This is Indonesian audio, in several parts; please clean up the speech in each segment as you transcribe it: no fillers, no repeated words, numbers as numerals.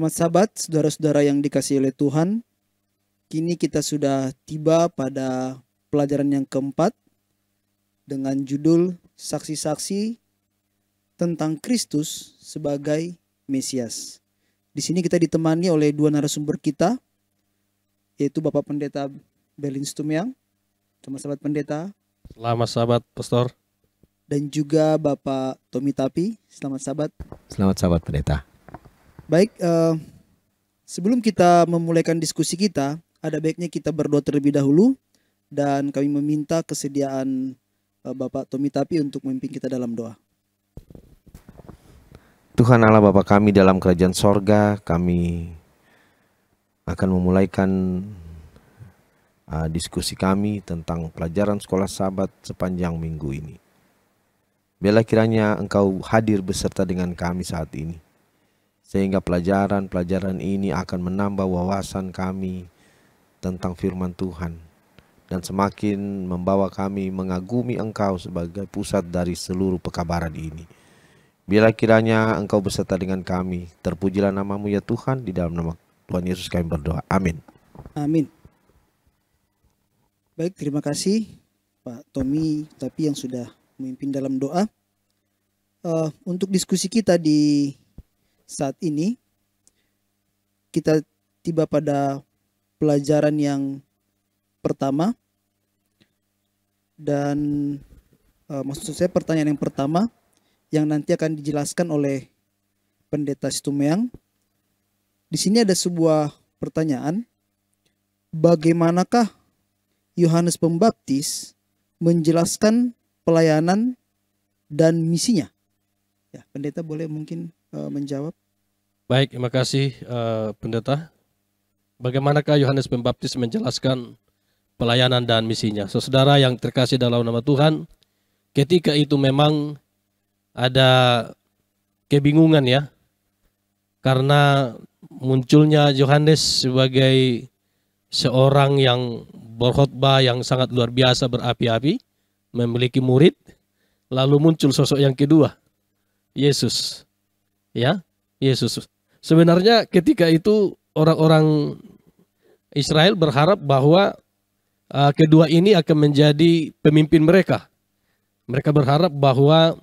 Selamat sahabat, saudara-saudara yang dikasihi oleh Tuhan. Kini kita sudah tiba pada pelajaran yang keempat dengan judul Saksi-saksi tentang Kristus sebagai Mesias. Di sini kita ditemani oleh dua narasumber kita, yaitu Bapak Pendeta Berlin Stumiang. Selamat sahabat pendeta. Selamat sahabat pastor. Dan juga Bapak Tommy Tapi. Selamat sahabat. Selamat sahabat pendeta. Baik, sebelum kita memulaikan diskusi kita, ada baiknya kita berdoa terlebih dahulu. Dan kami meminta kesediaan Bapak Tommy Tapi untuk memimpin kita dalam doa. Tuhan Allah Bapa kami dalam kerajaan sorga, kami akan memulaikan diskusi kami tentang pelajaran sekolah sahabat sepanjang minggu ini. Biarlah kiranya Engkau hadir beserta dengan kami saat ini, sehingga pelajaran-pelajaran ini akan menambah wawasan kami tentang firman Tuhan dan semakin membawa kami mengagumi Engkau sebagai pusat dari seluruh pekabaran ini. Biarlah kiranya Engkau beserta dengan kami. Terpujilah nama-Mu ya Tuhan, di dalam nama Tuhan Yesus kami berdoa. Amin. Amin. Baik, terima kasih Pak Tommy Tapi yang sudah memimpin dalam doa. Untuk diskusi kita di saat ini, kita tiba pada pelajaran yang pertama. Dan maksud saya pertanyaan yang pertama yang nanti akan dijelaskan oleh Pendeta Stumiang. Di sini ada sebuah pertanyaan, bagaimanakah Yohanes Pembaptis menjelaskan pelayanan dan misinya? Ya, pendeta boleh mungkin menjawab. Baik, terima kasih pendeta. Bagaimanakah Yohanes Pembaptis menjelaskan pelayanan dan misinya? Saudara yang terkasih dalam nama Tuhan, ketika itu memang ada kebingungan ya, karena munculnya Yohanes sebagai seorang yang berkhotbah yang sangat luar biasa, berapi-api, memiliki murid. Lalu muncul sosok yang kedua, Yesus. Ya, Yesus. Sebenarnya ketika itu orang-orang Israel berharap bahwa kedua ini akan menjadi pemimpin mereka. Mereka berharap bahwa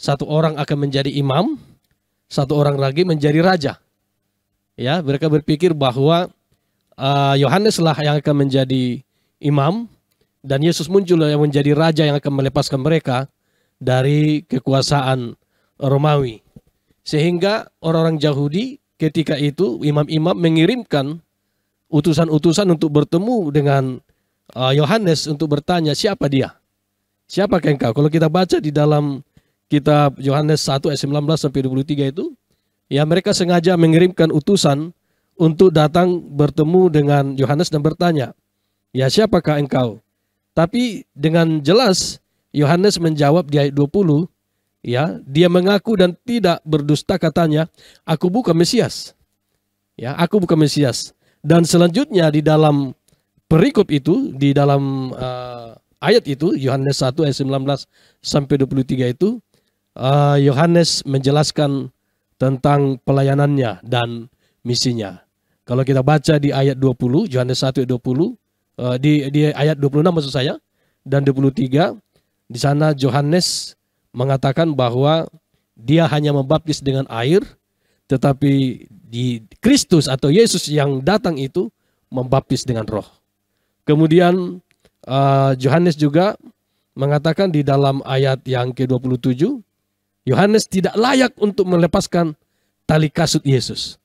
satu orang akan menjadi imam, satu orang lagi menjadi raja. Ya, mereka berpikir bahwa Yohanes lah yang akan menjadi imam dan Yesus muncul yang menjadi raja yang akan melepaskan mereka dari kekuasaan Romawi. Sehingga orang-orang Yahudi ketika itu imam-imam mengirimkan utusan-utusan untuk bertemu dengan Yohanes untuk bertanya, siapa dia? Siapakah engkau? Kalau kita baca di dalam kitab Yohanes 1 ayat 19 sampai 23 itu, ya mereka sengaja mengirimkan utusan untuk datang bertemu dengan Yohanes dan bertanya, ya siapakah engkau? Tapi dengan jelas Yohanes menjawab di ayat 20, ya, dia mengaku dan tidak berdusta, katanya, aku bukan Mesias. Ya, aku bukan Mesias. Dan selanjutnya di dalam perikop itu, di dalam ayat itu, Yohanes 1 ayat 19 sampai 23 itu, Yohanes menjelaskan tentang pelayanannya dan misinya. Kalau kita baca di ayat 20, Yohanes 1 ayat 20, di ayat 26 maksud saya, dan 23, di sana Yohanes mengatakan bahwa dia hanya membaptis dengan air, tetapi di Kristus atau Yesus yang datang itu membaptis dengan roh. Kemudian Yohanes juga mengatakan di dalam ayat yang ke-27, Yohanes tidak layak untuk melepaskan tali kasut Yesus.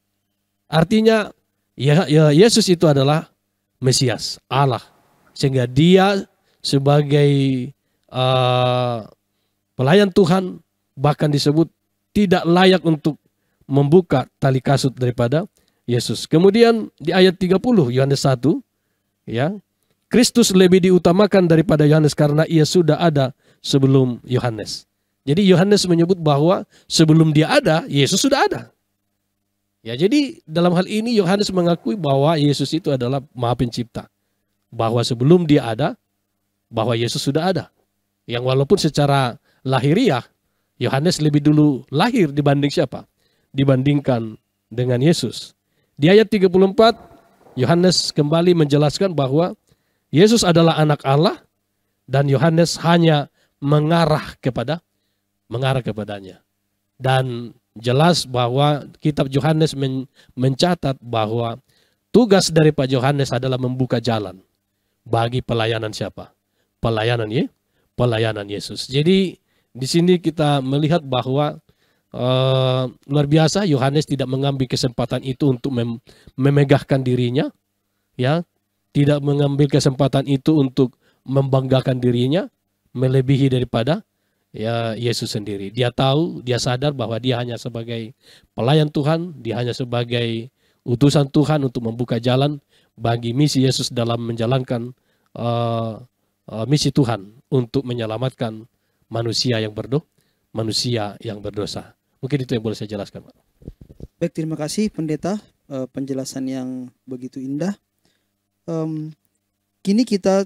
Artinya ya, Yesus itu adalah Mesias, Allah. Sehingga dia sebagai pelayan Tuhan bahkan disebut tidak layak untuk membuka tali kasut daripada Yesus. Kemudian di ayat 30 Yohanes 1, ya, Kristus lebih diutamakan daripada Yohanes karena ia sudah ada sebelum Yohanes. Jadi Yohanes menyebut bahwa sebelum dia ada, Yesus sudah ada. Ya, jadi dalam hal ini Yohanes mengakui bahwa Yesus itu adalah Maha Pencipta. Bahwa sebelum dia ada, bahwa Yesus sudah ada. Yang walaupun secara lahiriah Yohanes lebih dulu lahir dibanding siapa? Dibandingkan dengan Yesus. Di ayat 34, Yohanes kembali menjelaskan bahwa Yesus adalah anak Allah dan Yohanes hanya mengarah kepadanya. Dan jelas bahwa kitab Yohanes mencatat bahwa tugas dari Pak Yohanes adalah membuka jalan bagi pelayanan siapa? Pelayanan Yesus. Jadi di sini kita melihat bahwa luar biasa Yohanes tidak mengambil kesempatan itu untuk memegahkan dirinya, ya, tidak mengambil kesempatan itu untuk membanggakan dirinya melebihi daripada ya Yesus sendiri. Dia tahu, dia sadar bahwa dia hanya sebagai pelayan Tuhan, dia hanya sebagai utusan Tuhan untuk membuka jalan bagi misi Yesus dalam menjalankan misi Tuhan untuk menyelamatkan manusia yang berdosa. Mungkin itu yang boleh saya jelaskan, Pak. Baik, terima kasih pendeta, penjelasan yang begitu indah. Kini kita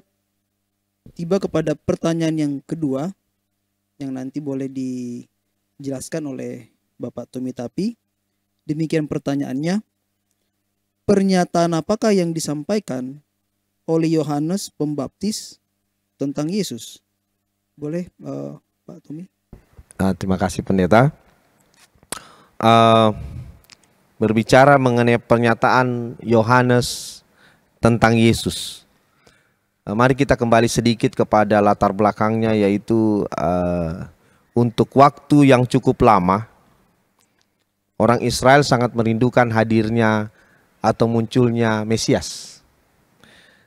tiba kepada pertanyaan yang kedua yang nanti boleh dijelaskan oleh Bapak Tommy Tapi. Demikian pertanyaannya, pernyataan apakah yang disampaikan oleh Yohanes Pembaptis tentang Yesus? Boleh Pak Tommy? Terima kasih pendeta. Berbicara mengenai pernyataan Yohanes tentang Yesus, mari kita kembali sedikit kepada latar belakangnya, yaitu untuk waktu yang cukup lama orang Israel sangat merindukan hadirnya atau munculnya Mesias.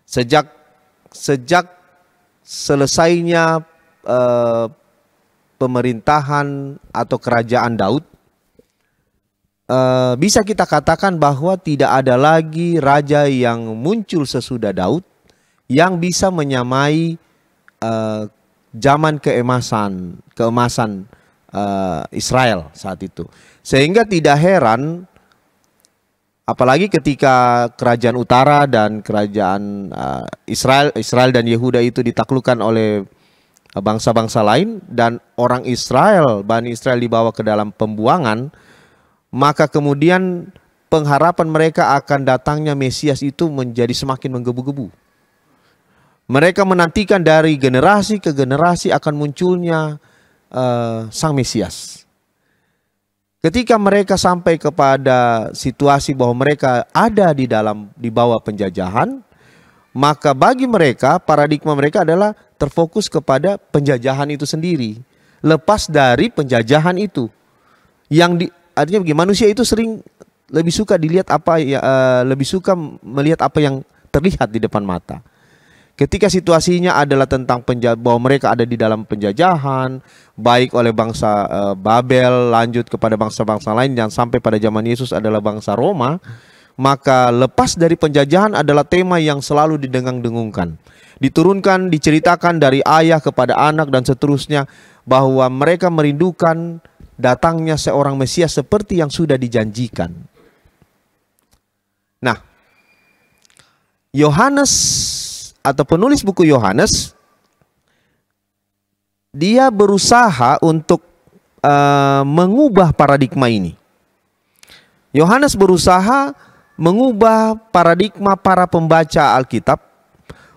Sejak selesainya pemerintahan atau kerajaan Daud, bisa kita katakan bahwa tidak ada lagi raja yang muncul sesudah Daud yang bisa menyamai zaman keemasan Israel saat itu. Sehingga tidak heran, apalagi ketika kerajaan utara dan kerajaan Israel dan Yehuda itu ditaklukkan oleh bangsa-bangsa lain, dan orang Israel, Bani Israel dibawa ke dalam pembuangan, maka kemudian pengharapan mereka akan datangnya Mesias itu menjadi semakin menggebu-gebu. Mereka menantikan dari generasi ke generasi akan munculnya Sang Mesias. Ketika mereka sampai kepada situasi bahwa mereka ada di bawah penjajahan, maka bagi mereka paradigma mereka adalah terfokus kepada penjajahan itu sendiri, lepas dari penjajahan itu. Artinya bagi manusia itu sering lebih suka lebih suka melihat apa yang terlihat di depan mata. Ketika situasinya adalah tentang bahwa mereka ada di dalam penjajahan, baik oleh bangsa Babel, lanjut kepada bangsa-bangsa lain, yang sampai pada zaman Yesus adalah bangsa Roma, maka lepas dari penjajahan adalah tema yang selalu didengung-dengungkan. Diturunkan, diceritakan dari ayah kepada anak dan seterusnya, bahwa mereka merindukan datangnya seorang Mesias seperti yang sudah dijanjikan. Nah, Yohanes atau penulis buku Yohanes, dia berusaha untuk mengubah paradigma ini. Yohanes berusaha mengubah paradigma para pembaca Alkitab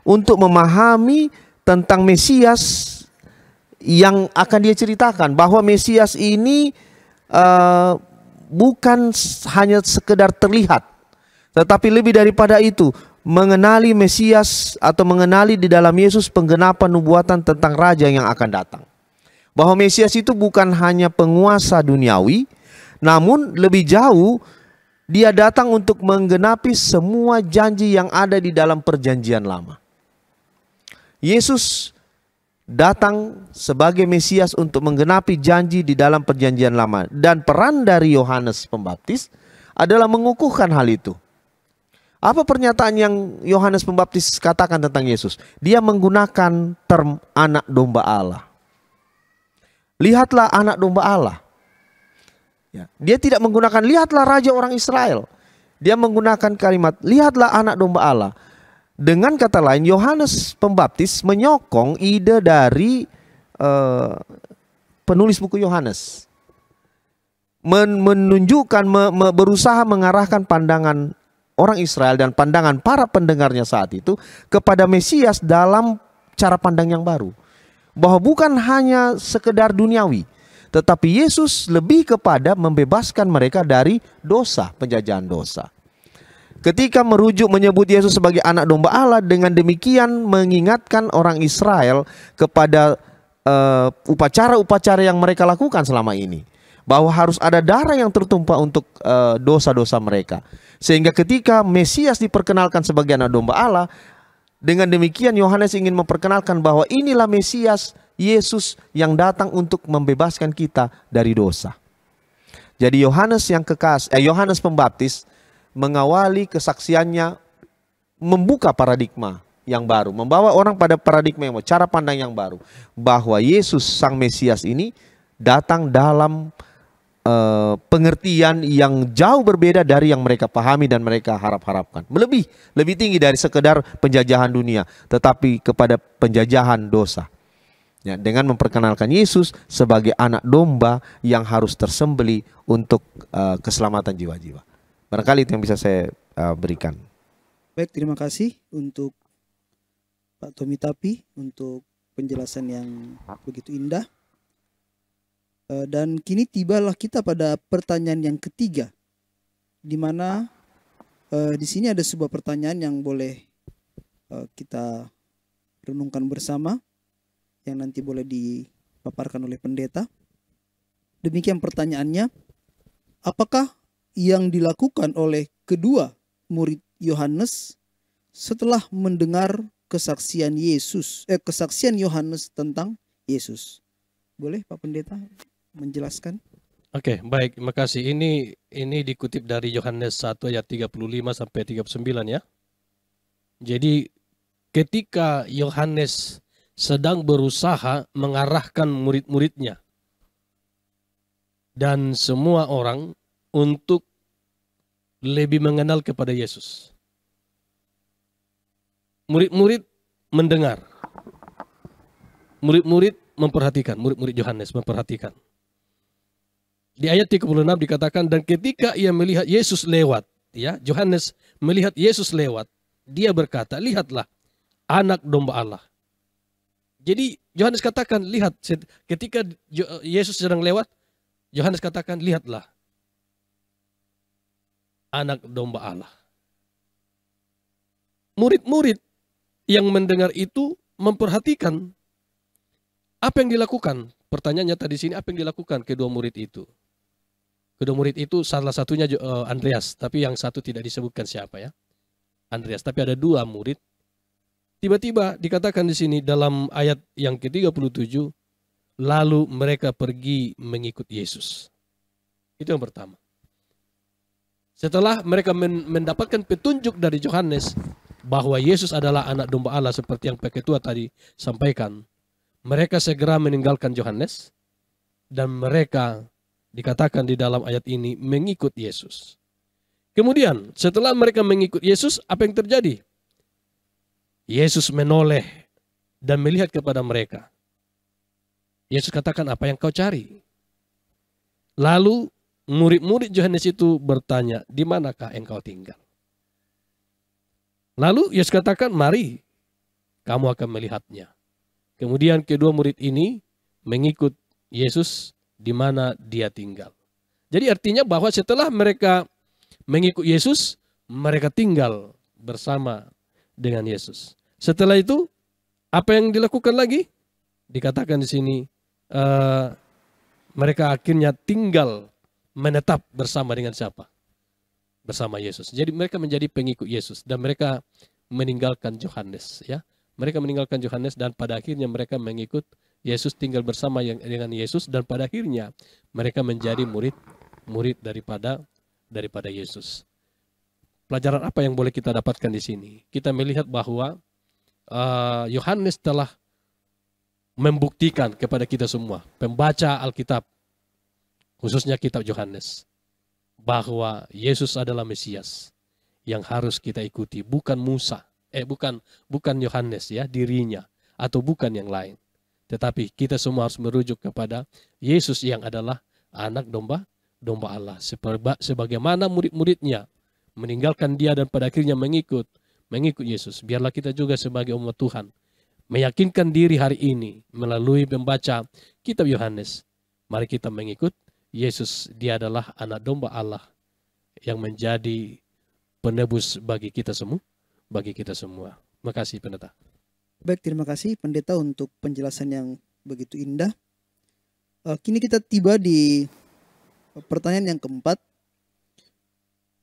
untuk memahami tentang Mesias yang akan dia ceritakan, bahwa Mesias ini bukan hanya sekedar terlihat, tetapi lebih daripada itu, mengenali Mesias atau mengenali di dalam Yesus penggenapan nubuatan tentang raja yang akan datang. Bahwa Mesias itu bukan hanya penguasa duniawi, namun lebih jauh dia datang untuk menggenapi semua janji yang ada di dalam perjanjian lama. Yesus datang sebagai Mesias untuk menggenapi janji di dalam perjanjian lama. Dan peran dari Yohanes Pembaptis adalah mengukuhkan hal itu. Apa pernyataan yang Yohanes Pembaptis katakan tentang Yesus? Dia menggunakan term anak domba Allah. Lihatlah anak domba Allah. Ya, dia tidak menggunakan lihatlah raja orang Israel. Dia menggunakan kalimat lihatlah anak domba Allah. Dengan kata lain, Yohanes Pembaptis menyokong ide dari penulis buku Yohanes. menunjukkan, berusaha mengarahkan pandangan orang Israel dan pandangan para pendengarnya saat itu kepada Mesias dalam cara pandang yang baru. Bahwa bukan hanya sekedar duniawi, tetapi Yesus lebih kepada membebaskan mereka dari dosa, penjajahan dosa. Ketika merujuk menyebut Yesus sebagai anak domba Allah, dengan demikian mengingatkan orang Israel kepada upacara-upacara yang mereka lakukan selama ini. Bahwa harus ada darah yang tertumpah untuk dosa-dosa mereka. Sehingga ketika Mesias diperkenalkan sebagai anak domba Allah, dengan demikian Yohanes ingin memperkenalkan bahwa inilah Mesias Yesus yang datang untuk membebaskan kita dari dosa. Jadi Yohanes Pembaptis mengawali kesaksiannya, membuka paradigma yang baru, membawa orang pada paradigma yang baru, cara pandang yang baru, bahwa Yesus Sang Mesias ini datang dalam pengertian yang jauh berbeda dari yang mereka pahami dan mereka harapkan. Lebih tinggi dari sekedar penjajahan dunia, tetapi kepada penjajahan dosa. Ya, dengan memperkenalkan Yesus sebagai anak domba yang harus tersembelih untuk keselamatan jiwa-jiwa. Barangkali itu yang bisa saya berikan. Baik, terima kasih untuk Pak Tommy Tapi untuk penjelasan yang begitu indah. Dan kini tibalah kita pada pertanyaan yang ketiga, di mana di sini ada sebuah pertanyaan yang boleh kita renungkan bersama, yang nanti boleh dipaparkan oleh pendeta. Demikian pertanyaannya, apakah yang dilakukan oleh kedua murid Yohanes setelah mendengar kesaksian Yohanes tentang Yesus? Boleh Pak Pendeta menjelaskan? Oke, baik, terima kasih. Ini dikutip dari Yohanes 1 ayat 35 sampai 39 ya. Jadi ketika Yohanes sedang berusaha mengarahkan murid-muridnya dan semua orang untuk lebih mengenal kepada Yesus, murid-murid mendengar, murid-murid memperhatikan, murid-murid Yohanes memperhatikan. Di ayat 36 dikatakan, dan ketika ia melihat Yesus lewat, ya, Yohanes melihat Yesus lewat, dia berkata, lihatlah anak domba Allah. Jadi Yohanes katakan, lihat, ketika Yesus sedang lewat, Yohanes katakan, lihatlah anak domba Allah. Murid-murid yang mendengar itu memperhatikan apa yang dilakukan. Pertanyaannya tadi sini, apa yang dilakukan kedua murid itu? Kedua murid itu salah satunya Andreas, tapi yang satu tidak disebutkan siapa ya. Andreas, tapi ada dua murid. Tiba-tiba dikatakan di sini dalam ayat yang ke-37, lalu mereka pergi mengikut Yesus. Itu yang pertama. Setelah mereka mendapatkan petunjuk dari Yohanes bahwa Yesus adalah anak domba Allah seperti yang Pak Ketua tadi sampaikan, mereka segera meninggalkan Yohanes dan mereka dikatakan di dalam ayat ini mengikut Yesus. Kemudian setelah mereka mengikut Yesus, apa yang terjadi? Yesus menoleh dan melihat kepada mereka. Yesus katakan, apa yang kau cari? Lalu murid-murid Yohanes itu bertanya, di manakah engkau tinggal? Lalu Yesus katakan, mari kamu akan melihatnya. Kemudian kedua murid ini mengikut Yesus di mana dia tinggal. Jadi artinya bahwa setelah mereka mengikut Yesus, mereka tinggal bersama dengan Yesus. Setelah itu, apa yang dilakukan lagi? Dikatakan di sini, mereka akhirnya tinggal menetap bersama dengan siapa? Bersama Yesus. Jadi mereka menjadi pengikut Yesus dan mereka meninggalkan Yohanes, ya. Mereka meninggalkan Yohanes dan pada akhirnya mereka mengikut Yesus, tinggal bersama dengan Yesus, dan pada akhirnya mereka menjadi murid daripada Yesus. Pelajaran apa yang boleh kita dapatkan di sini? Kita melihat bahwa Yohanes telah membuktikan kepada kita semua, pembaca Alkitab, khususnya kitab Yohanes, bahwa Yesus adalah Mesias yang harus kita ikuti, bukan Musa, bukan Yohanes ya dirinya, atau bukan yang lain. Tetapi kita semua harus merujuk kepada Yesus yang adalah anak domba domba Allah. Sebagaimana murid-muridnya meninggalkan dia dan pada akhirnya mengikut Yesus. Biarlah kita juga sebagai umat Tuhan meyakinkan diri hari ini melalui membaca kitab Yohanes. Mari kita mengikut Yesus. Dia adalah anak domba Allah yang menjadi penebus bagi kita semua. Makasih pendeta. Baik, terima kasih pendeta untuk penjelasan yang begitu indah. Kini kita tiba di pertanyaan yang keempat.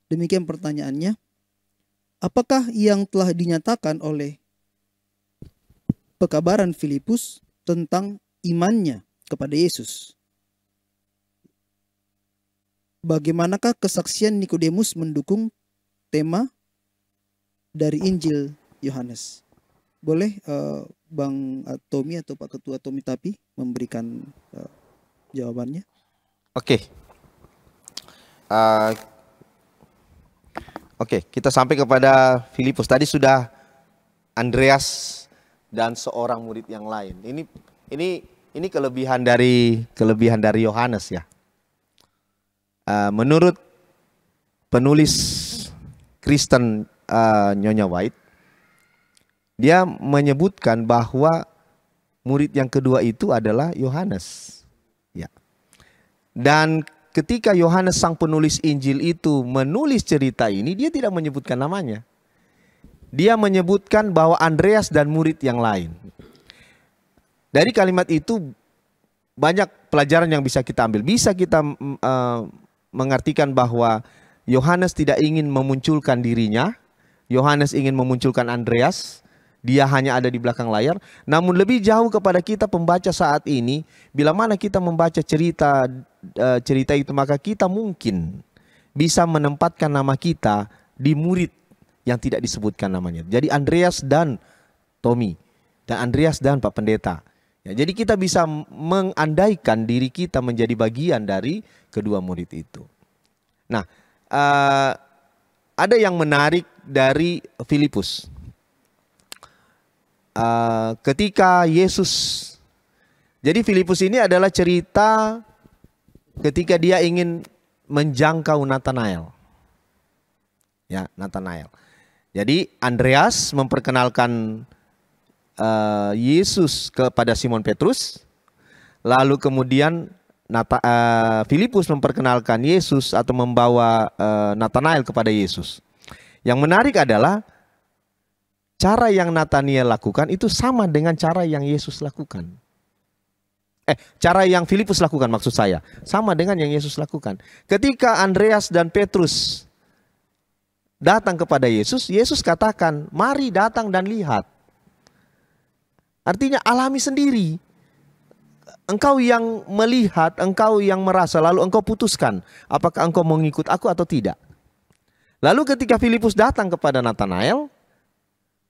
Demikian pertanyaannya. Apakah yang telah dinyatakan oleh pekabaran Filipus tentang imannya kepada Yesus? Bagaimanakah kesaksian Nikodemus mendukung tema dari Injil Yohanes? Boleh Bang Tommy atau Pak Ketua Tommy Tapi memberikan jawabannya? Oke. Oke, kita sampai kepada Filipus. Tadi sudah Andreas dan seorang murid yang lain. Ini kelebihan dari Yohanes ya. Menurut penulis Kristen Nyonya White, dia menyebutkan bahwa murid yang kedua itu adalah Yohanes. Ya. Dan ketika Yohanes sang penulis Injil itu menulis cerita ini, dia tidak menyebutkan namanya. Dia menyebutkan bahwa Andreas dan murid yang lain. Dari kalimat itu banyak pelajaran yang bisa kita ambil. Bisa kita mengartikan bahwa Yohanes tidak ingin memunculkan dirinya. Yohanes ingin memunculkan Andreas. Dia hanya ada di belakang layar. Namun lebih jauh kepada kita pembaca saat ini, bila mana kita membaca cerita itu, maka kita mungkin bisa menempatkan nama kita di murid yang tidak disebutkan namanya. Jadi Andreas dan Tommy, dan Andreas dan Pak Pendeta. Ya, jadi kita bisa mengandaikan diri kita menjadi bagian dari kedua murid itu. Nah, ada yang menarik dari Filipus. Ketika Yesus, jadi Filipus ini adalah cerita ketika dia ingin menjangkau Nathanael. Ya, Nathanael. Jadi Andreas memperkenalkan Yesus kepada Simon Petrus. Lalu kemudian Filipus memperkenalkan Yesus atau membawa Nathanael kepada Yesus. Yang menarik adalah cara yang Nathanael lakukan itu sama dengan cara yang Yesus lakukan. Cara yang Filipus lakukan maksud saya. Sama dengan yang Yesus lakukan. Ketika Andreas dan Petrus datang kepada Yesus, Yesus katakan, mari datang dan lihat. Artinya alami sendiri. Engkau yang melihat, engkau yang merasa, lalu engkau putuskan. Apakah engkau mau ngikut aku atau tidak. Lalu ketika Filipus datang kepada Nathanael,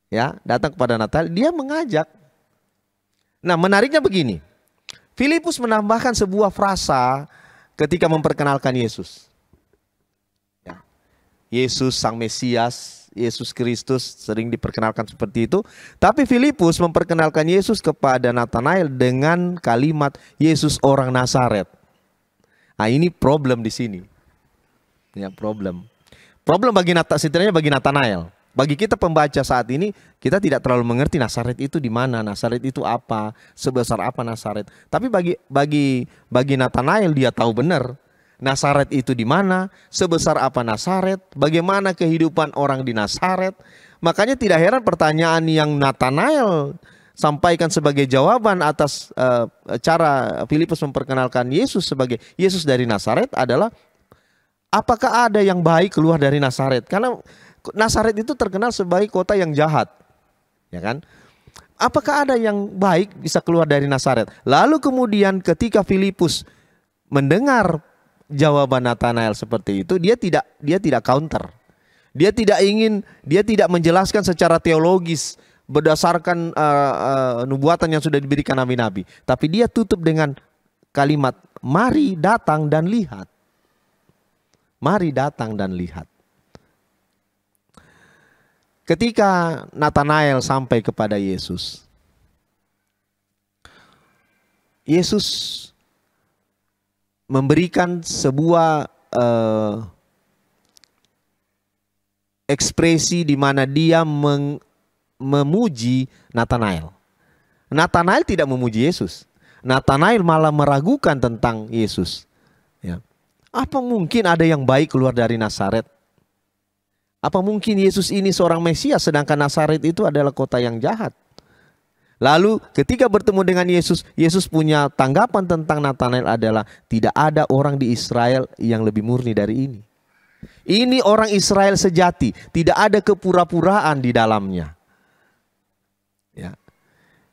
dia mengajak. Nah, menariknya begini. Filipus menambahkan sebuah frasa ketika memperkenalkan Yesus. Ya. Yesus sang Mesias, Yesus Kristus sering diperkenalkan seperti itu. Tapi Filipus memperkenalkan Yesus kepada Nathanael dengan kalimat Yesus orang Nazaret. Nah, ini problem di sini. Ya, problem bagi Nathanael. Bagi kita pembaca saat ini, kita tidak terlalu mengerti Nazaret itu di mana, Nazaret itu apa, sebesar apa Nazaret. Tapi bagi Nathanael, dia tahu benar Nazaret itu di mana, sebesar apa Nazaret, bagaimana kehidupan orang di Nazaret. Makanya tidak heran pertanyaan yang Nathanael sampaikan sebagai jawaban atas cara Filipus memperkenalkan Yesus sebagai Yesus dari Nazaret adalah, apakah ada yang baik keluar dari Nazaret? Karena Nazaret itu terkenal sebagai kota yang jahat, ya kan? Apakah ada yang baik bisa keluar dari Nazaret? Lalu kemudian ketika Filipus mendengar jawaban Nathanael seperti itu, dia tidak counter. Dia tidak menjelaskan secara teologis berdasarkan nubuatan yang sudah diberikan nabi-nabi, tapi dia tutup dengan kalimat, mari datang dan lihat. Mari datang dan lihat. Ketika Nathanael sampai kepada Yesus, Yesus memberikan sebuah ekspresi di mana dia memuji Natanael. Natanael tidak memuji Yesus. Natanael malah meragukan tentang Yesus. Ya. Apa mungkin ada yang baik keluar dari Nazaret? Apa mungkin Yesus ini seorang Mesias sedangkan Nazaret itu adalah kota yang jahat? Lalu ketika bertemu dengan Yesus, Yesus punya tanggapan tentang Natanael adalah tidak ada orang di Israel yang lebih murni dari ini. Ini orang Israel sejati, tidak ada kepura-puraan di dalamnya. Ya.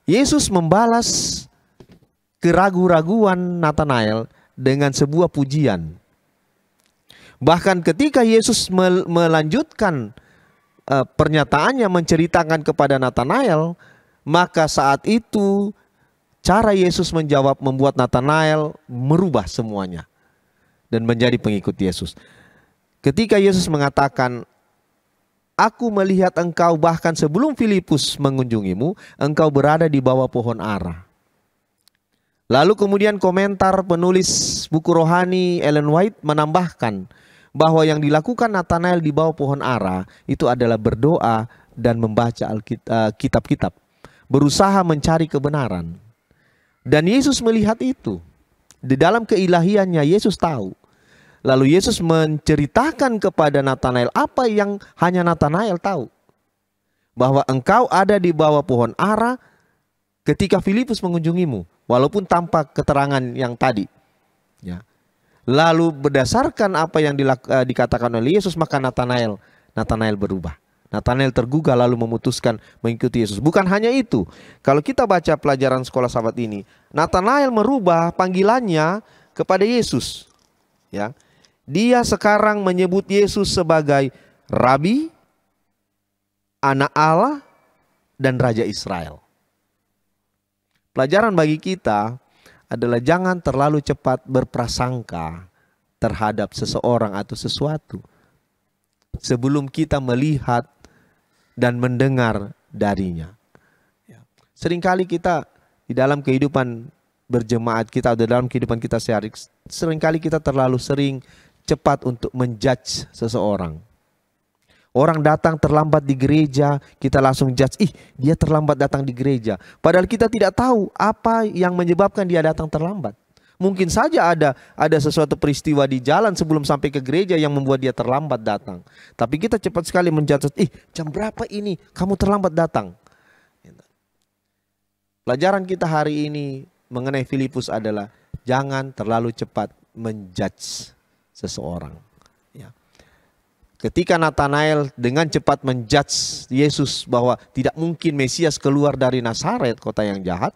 Yesus membalas keraguan-raguan Natanael dengan sebuah pujian. Bahkan ketika Yesus melanjutkan pernyataannya menceritakan kepada Natanael, maka saat itu cara Yesus menjawab membuat Natanael merubah semuanya dan menjadi pengikut Yesus. Ketika Yesus mengatakan, "Aku melihat engkau bahkan sebelum Filipus mengunjungimu, engkau berada di bawah pohon ara." Lalu kemudian komentar penulis buku rohani Ellen White menambahkan bahwa yang dilakukan Natanael di bawah pohon ara itu adalah berdoa dan membaca kitab-kitab, berusaha mencari kebenaran. Dan Yesus melihat itu. Di dalam keilahiannya Yesus tahu. Lalu Yesus menceritakan kepada Natanael apa yang hanya Natanael tahu. Bahwa engkau ada di bawah pohon ara ketika Filipus mengunjungimu. Walaupun tanpa keterangan yang tadi. Ya. Lalu berdasarkan apa yang dikatakan oleh Yesus, maka Natanael berubah. Natanael tergugah lalu memutuskan mengikuti Yesus. Bukan hanya itu. Kalau kita baca pelajaran sekolah sahabat ini, Natanael merubah panggilannya kepada Yesus. Ya. Dia sekarang menyebut Yesus sebagai Rabi, Anak Allah, dan Raja Israel. Pelajaran bagi kita adalah jangan terlalu cepat berprasangka terhadap seseorang atau sesuatu sebelum kita melihat dan mendengar darinya. Seringkali kita di dalam kehidupan berjemaat kita atau dalam kehidupan kita sehari, seringkali kita terlalu sering cepat untuk menjudge seseorang. Orang datang terlambat di gereja, kita langsung judge, dia terlambat datang di gereja. Padahal kita tidak tahu apa yang menyebabkan dia datang terlambat. Mungkin saja ada sesuatu peristiwa di jalan sebelum sampai ke gereja yang membuat dia terlambat datang. Tapi kita cepat sekali menjudge, jam berapa ini kamu terlambat datang. Pelajaran kita hari ini mengenai Filipus adalah jangan terlalu cepat menjudge seseorang. Ya. Ketika Natanael dengan cepat menjudge Yesus bahwa tidak mungkin Mesias keluar dari Nazaret, kota yang jahat,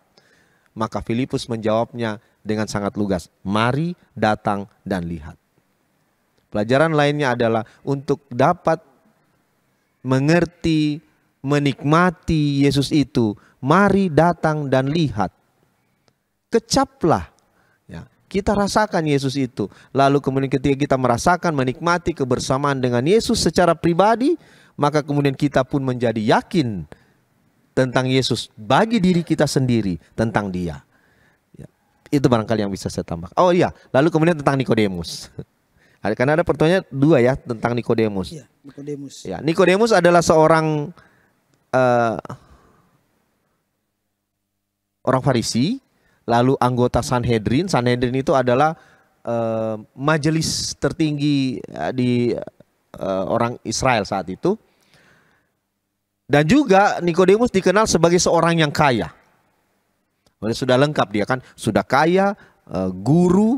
maka Filipus menjawabnya dengan sangat lugas, mari datang dan lihat. Pelajaran lainnya adalah untuk dapat mengerti, menikmati Yesus itu, mari datang dan lihat. Kecaplah. Kita rasakan Yesus itu. Lalu kemudian ketika kita merasakan, menikmati kebersamaan dengan Yesus secara pribadi, maka kemudian kita pun menjadi yakin tentang Yesus bagi diri kita sendiri, tentang Dia. Ya. Itu barangkali yang bisa saya tambah. Oh iya, lalu kemudian tentang Nikodemus. Karena ada pertanyaan dua ya tentang Nikodemus. Ya, Nikodemus. Ya, Nikodemus adalah seorang orang Farisi. Lalu anggota Sanhedrin. Sanhedrin itu adalah majelis tertinggi di orang Israel saat itu. Dan juga Nikodemus dikenal sebagai seorang yang kaya. Sudah lengkap dia kan. Sudah kaya, guru,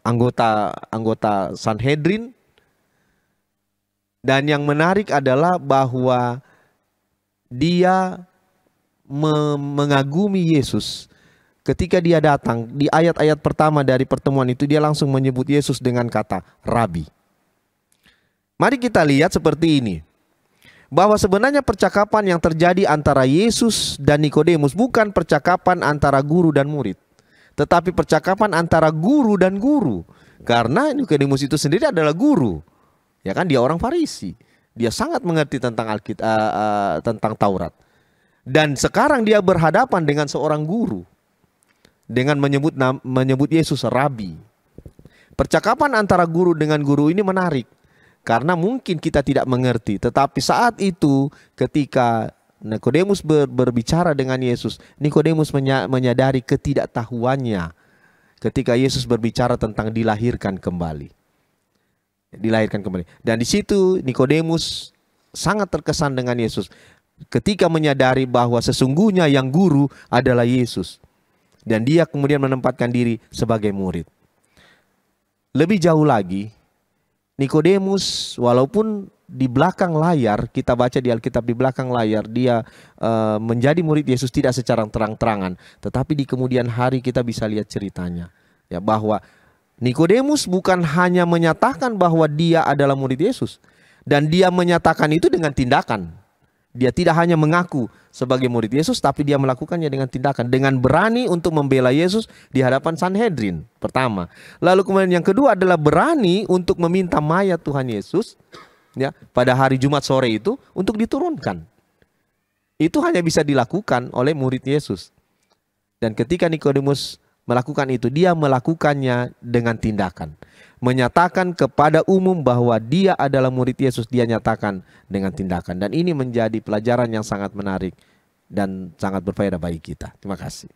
anggota Sanhedrin. Dan yang menarik adalah bahwa dia mengagumi Yesus. Ketika dia datang, di ayat-ayat pertama dari pertemuan itu dia langsung menyebut Yesus dengan kata Rabi. Mari kita lihat seperti ini. Bahwa sebenarnya percakapan yang terjadi antara Yesus dan Nikodemus bukan percakapan antara guru dan murid. Tetapi percakapan antara guru dan guru. Karena Nikodemus itu sendiri adalah guru. Ya kan, dia orang Farisi. Dia sangat mengerti tentang tentang Taurat. Dan sekarang dia berhadapan dengan seorang guru. Dengan menyebut Yesus Rabi. Percakapan antara guru dengan guru ini menarik. Karena mungkin kita tidak mengerti. Tetapi saat itu ketika Nikodemus berbicara dengan Yesus, Nikodemus menyadari ketidaktahuannya ketika Yesus berbicara tentang dilahirkan kembali. Dilahirkan kembali. Dan di situ Nikodemus sangat terkesan dengan Yesus ketika menyadari bahwa sesungguhnya yang guru adalah Yesus. Dan dia kemudian menempatkan diri sebagai murid. Lebih jauh lagi, Nikodemus walaupun di belakang layar, kita baca di Alkitab di belakang layar, dia menjadi murid Yesus tidak secara terang-terangan. Tetapi di kemudian hari kita bisa lihat ceritanya. Ya, bahwa Nikodemus bukan hanya menyatakan bahwa dia adalah murid Yesus. Dan dia menyatakan itu dengan tindakan. Dia tidak hanya mengaku sebagai murid Yesus, tapi dia melakukannya dengan tindakan. Dengan berani untuk membela Yesus di hadapan Sanhedrin, pertama. Lalu kemudian yang kedua adalah berani untuk meminta mayat Tuhan Yesus, ya, pada hari Jumat sore itu untuk diturunkan. Itu hanya bisa dilakukan oleh murid Yesus. Dan ketika Nikodemus melakukan itu, dia melakukannya dengan tindakan. Menyatakan kepada umum bahwa dia adalah murid Yesus, dia nyatakan dengan tindakan. Dan ini menjadi pelajaran yang sangat menarik dan sangat berfaedah bagi kita. Terima kasih.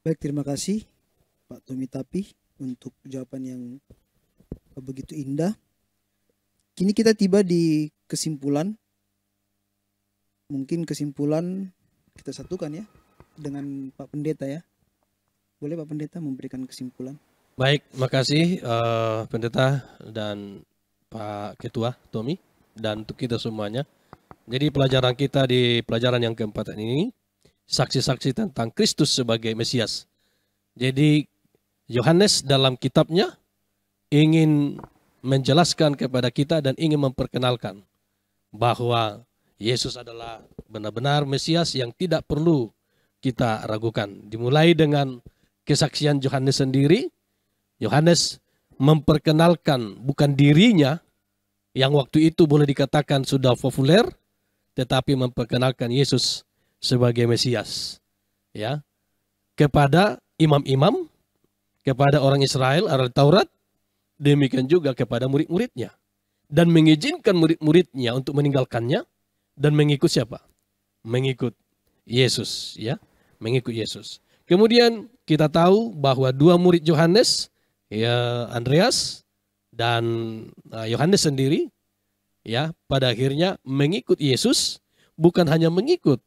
Baik, terima kasih Pak Tommy Tapi untuk jawaban yang begitu indah. Kini kita tiba di kesimpulan. Mungkin kesimpulan kita satukan ya dengan Pak Pendeta ya. Boleh Pak Pendeta memberikan kesimpulan? Baik, makasih Pendeta dan Pak Ketua Tommy dan untuk kita semuanya. Jadi pelajaran kita di pelajaran yang keempat ini, saksi-saksi tentang Kristus sebagai Mesias. Jadi Yohanes dalam kitabnya ingin menjelaskan kepada kita dan ingin memperkenalkan bahwa Yesus adalah benar-benar Mesias yang tidak perlu kita ragukan. Dimulai dengan kesaksian Yohanes sendiri. Yohanes memperkenalkan bukan dirinya yang waktu itu boleh dikatakan sudah populer, tetapi memperkenalkan Yesus sebagai Mesias, ya, kepada imam-imam, kepada orang Israel, ahli Taurat, demikian juga kepada murid-muridnya, dan mengizinkan murid-muridnya untuk meninggalkannya dan mengikut siapa? Mengikut Yesus, ya, mengikut Yesus. Kemudian kita tahu bahwa dua murid Yohanes, ya, Andreas dan Yohanes sendiri, ya, pada akhirnya mengikut Yesus. Bukan hanya mengikut,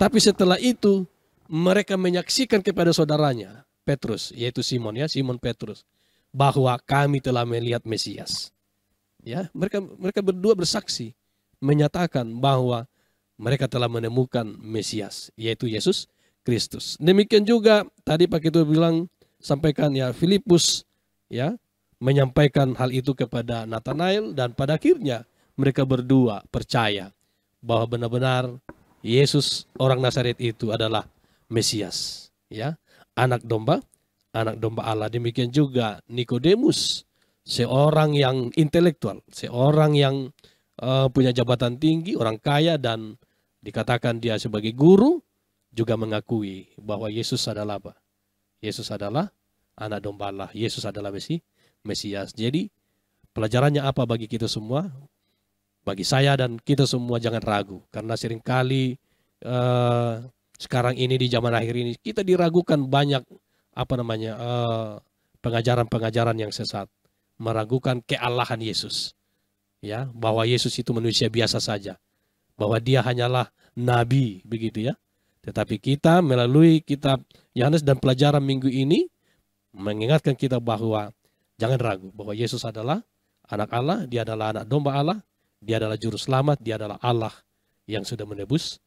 tapi setelah itu mereka menyaksikan kepada saudaranya Petrus, yaitu Simon, ya, Simon Petrus, bahwa kami telah melihat Mesias. Ya, mereka berdua bersaksi menyatakan bahwa mereka telah menemukan Mesias, yaitu Yesus Kristus. Demikian juga tadi Pak Ketua bilang, sampaikan ya, Filipus, ya, menyampaikan hal itu kepada Nathanael, dan pada akhirnya mereka berdua percaya bahwa benar-benar Yesus orang Nazaret itu adalah Mesias, ya, anak domba Allah. Demikian juga Nikodemus, seorang yang intelektual, seorang yang punya jabatan tinggi, orang kaya, dan dikatakan dia sebagai guru, juga mengakui bahwa Yesus adalah apa? Yesus adalah anak domba Allah. Yesus adalah Mesias. Jadi pelajarannya apa bagi kita semua? Bagi saya dan kita semua jangan ragu. Karena seringkali sekarang ini di zaman akhir ini kita diragukan banyak pengajaran-pengajaran yang sesat. Meragukan kealahan Yesus. Ya, bahwa Yesus itu manusia biasa saja. Bahwa dia hanyalah nabi, begitu ya. Tetapi kita melalui kitab Yohanes dan pelajaran minggu ini mengingatkan kita bahwa jangan ragu bahwa Yesus adalah anak Allah, dia adalah anak domba Allah, dia adalah juru selamat, dia adalah Allah yang sudah menebus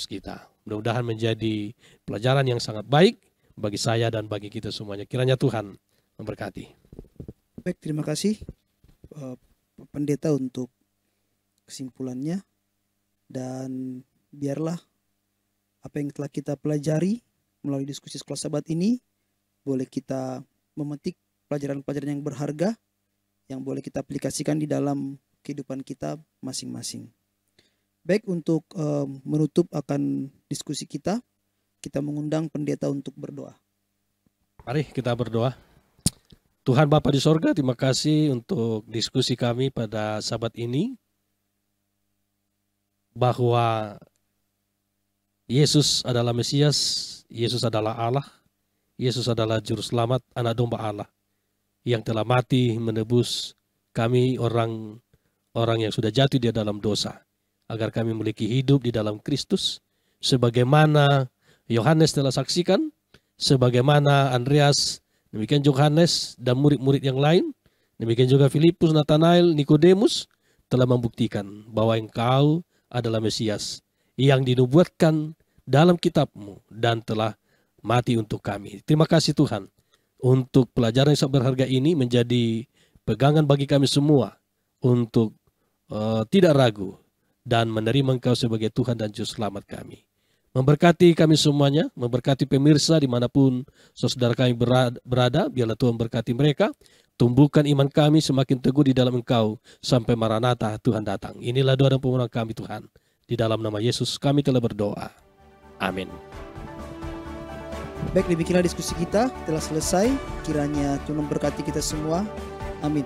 kita. Mudah-mudahan menjadi pelajaran yang sangat baik bagi saya dan bagi kita semuanya. Kiranya Tuhan memberkati. Baik, terima kasih Pendeta untuk kesimpulannya, dan biarlah apa yang telah kita pelajari melalui diskusi Sekolah Sabat ini boleh kita memetik pelajaran-pelajaran yang berharga yang boleh kita aplikasikan di dalam kehidupan kita masing-masing. Baik, untuk menutup akan diskusi kita mengundang pendeta untuk berdoa. Mari kita berdoa. Tuhan Bapa di sorga, terima kasih untuk diskusi kami pada sabat ini, bahwa Yesus adalah Mesias, Yesus adalah Allah, Yesus adalah Juru Selamat, Anak Domba Allah, yang telah mati menebus kami orang yang sudah jatuh di dalam dosa, agar kami memiliki hidup di dalam Kristus, sebagaimana Yohanes telah saksikan, sebagaimana Andreas, demikian Yohanes dan murid-murid yang lain, demikian juga Filipus, Nathanael, Nikodemus telah membuktikan bahwa Engkau adalah Mesias yang dinubuatkan dalam kitab-Mu dan telah mati untuk kami. Terima kasih Tuhan untuk pelajaran yang sangat berharga ini, menjadi pegangan bagi kami semua untuk tidak ragu dan menerima Engkau sebagai Tuhan dan Juru Selamat kami. Memberkati kami semuanya, memberkati pemirsa dimanapun saudara kami berada, biarlah Tuhan berkati mereka, tumbuhkan iman kami semakin teguh di dalam Engkau sampai Maranatha Tuhan datang. Inilah doa dan permohonan kami Tuhan, di dalam nama Yesus kami telah berdoa. Amin. Baik, demikianlah diskusi kita telah selesai. Kiranya Tuhan memberkati kita semua. Amin.